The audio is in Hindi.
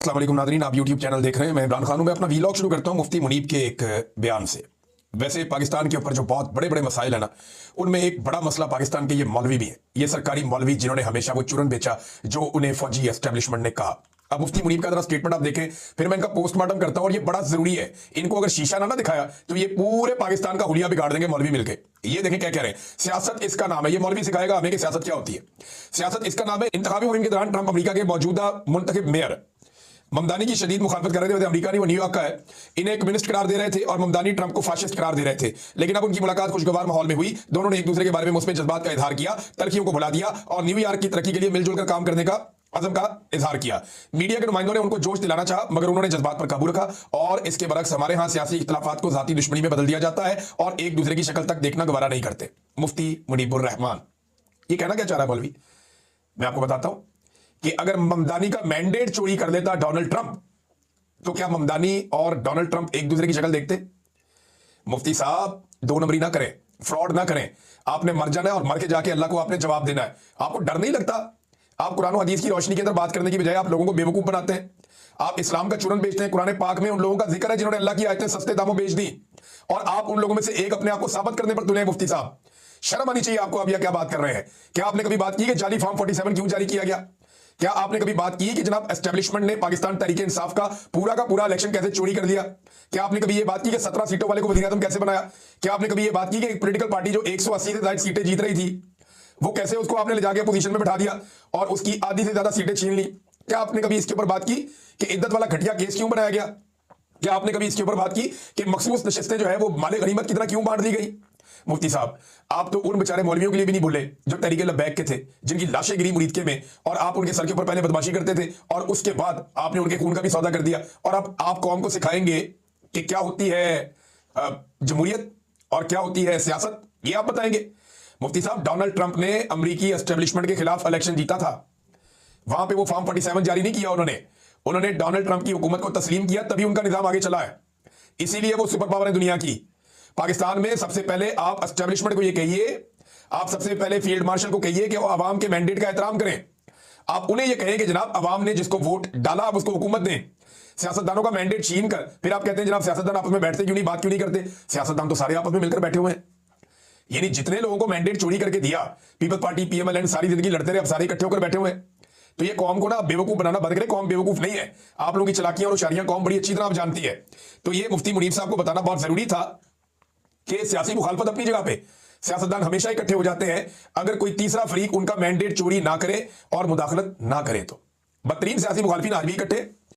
अस्सलाम वालेकुम नाज़रीन, आप यूट्यूब चैनल देख रहे हैं। मैं इमरान खान हूं। मैं अपना वीलॉग शुरू करता हूं मुफ्ती मुनीब के एक बयान से। वैसे पाकिस्तान के ऊपर जो बहुत बड़े बड़े मसाइल है ना, उनमें एक बड़ा मसला पाकिस्तान के ये मौलवी भी है, ये सरकारी मौलवी जिन्होंने हमेशा वो चूरन बेचा जो उन्हें फौजी एस्टेब्लिशमेंट ने कहा। अब मुफ्ती मुनीब का जरा स्टेटमेंट आप देखें, फिर मैं इनका पोस्टमार्टम करता हूं। और ये बड़ा जरूरी है, इनको अगर शीशा ना दिखाया तो ये पूरे पाकिस्तान का हुलिया बिगाड़ देंगे मौलवी मिलके। ये देखें क्या कह रहे हैं, सियासत इसका नाम है। ये मौलवी सिखाएगा हमें कि सियासत क्या होती है। सियासत इसका नाम है। इंतखाबी मुहिम के दौरान ट्रंप अमेरिका के मौजूदा मुंतखब मेयर ममदानी की शदीद मुखालफत कर रहे थे। अमेरिका नहीं, वो न्यूयॉर्क का है। इन्हें कम्युनिस्ट करार दे रहे थे और ममदानी ट्रंप को फाशिस्ट करार दे रहे थे। लेकिन अब उनकी मुलाकात खुशगवार माहौल में हुई। दोनों ने एक दूसरे के बारे में मुस्बित जज्बात का इजहार किया, तलखियों को भुला दिया और न्यूयॉर्क की तरक्की के लिए मिलजुल कर काम करने का अज़म का इजहार किया। मीडिया के नुमाइंदों ने उनको जोश दिलाना चाहा, मगर उन्होंने जज्बात पर काबू रखा। और इसके बरक्स हमारे यहाँ सियासी इख्तिलाफात को जाती दुश्मनी में बदल दिया जाता है और एक दूसरे की शक्ल तक देखना गवारा नहीं करते। मुफ्ती मुनीबुर रहमान ये कहना क्या चाह रहा है मौलवी, मैं आपको बताता हूं कि अगर ममदानी का मैंडेट चोरी कर लेता डोनाल्ड ट्रंप, तो क्या ममदानी और डोनाल्ड ट्रंप एक दूसरे की शक्ल देखते? मुफ्ती साहब, दो नंबरी ना करें, फ्रॉड ना करें। आपने मर जाना है और मर के जाके अल्लाह को आपने जवाब देना है। आपको डर नहीं लगता? आप कुरान और हदीस की रोशनी के अंदर बात करने की बजाय आप लोगों को बेवकूफ बनाते हैं। आप इस्लाम का चूरन बेचते हैं। कुरान पाक में उन लोगों का जिक्र है जिन्होंने अल्लाह की आयतें सस्ते दामों बेच दी, और आप उन लोगों में से एक अपने आप को साबित करने पर तुले हैं। मुफ्ती साहब, शर्म आनी चाहिए आपको। आप यह क्या बात कर रहे हैं? क्या आपने कभी बात की कि जाली फॉर्म 47 क्यों जारी किया गया? क्या आपने कभी बात की कि जनाब एस्टेब्लिशमेंट ने पाकिस्तान तहरीक इंसाफ का पूरा इलेक्शन कैसे चोरी कर दिया? क्या आपने कभी ये बात की कि 17 सीटों वाले को वज़ीर आज़म कैसे बनाया? क्या आपने कभी ये बात की कि एक पॉलिटिकल पार्टी जो 180 से ज्यादा सीटें जीत रही थी, वो कैसे उसको आपने ले जाके पोजीशन में बिठा दिया और उसकी आधी से ज्यादा सीटें छीन ली? क्या आपने कभी इसके ऊपर बात की कि इद्दत वाला घटिया केस क्यों बनाया गया? क्या आपने कभी इसके ऊपर बात की कि मखसूस नशिस्तें जो है वो माले गनीमत की तरह क्यों बांट दी गई? मुफ्ती साहब, आप तो उन बेचारे मौलवियों के लिए भी नहीं भूले जो तहरीक लब्बैक के थे, जिनकी लाशें गिरी मुरीदके में, और आप उनके सर के ऊपर पहले बदमाशी करते थे और उसके बाद आपने उनके खून का भी सौदा कर दिया। और अब आप कौम को सिखाएंगे कि क्या होती है जमहूरियत और क्या होती है सियासत, ये आप बताएंगे। मुफ्ती साहब, डोनाल्ड ट्रंप ने अमरीकी एस्टेब्लिशमेंट के खिलाफ इलेक्शन जीता था। वहां पे वो फॉर्म 47 जारी नहीं किया उन्होंने डोनाल्ड ट्रंप की हुकूमत को तस्लीम किया, तभी उनका निजाम आगे चला है। इसीलिए वो सुपर पावर है दुनिया की। पाकिस्तान में सबसे पहले आप एस्टेब्लिशमेंट को ये कहिए, आप सबसे पहले फील्ड मार्शल को कहिए कि वो आवाम के मैंडेट का एहतराम करें। आप उन्हें ये कहें कि जनाब आवाम ने जिसको वोट डाला आप उसको हुकूमत दें। सियासतदानों का मैंडेट छीन कर फिर आप कहते हैं जनाब सियासतदान आपस में बैठते क्यों नहीं, बात क्यों नहीं करते? सियासतदान तो सारे आपस में मिलकर बैठे हुए हैं। यानी जितने लोगों को मैंडेट चोरी करके दिया, पीपल्स पार्टी, पीएमएलएन, सारी जिंदगी लड़ते रहे, अब सारे इकट्ठे होकर बैठे हुए हैं। तो ये कौम को ना बेवकूफ बनाना बंद करे। कौम बेवकूफ नहीं है। आप लोगों की चलाकियां और होशियारियां कौम बड़ी अच्छी तरह आप जानती है। तो ये मुफ्ती मुनीब साहब को बताना बहुत जरूरी था कि सियासी मुखालफत अपनी जगह पे, सियासतदान हमेशा इकट्ठे हो जाते हैं अगर कोई तीसरा फरीक उनका मैंडेट चोरी ना करे और मुदाखलत ना करे। तो बदतरीन सियासी मुखालफिन आज भी इकट्ठे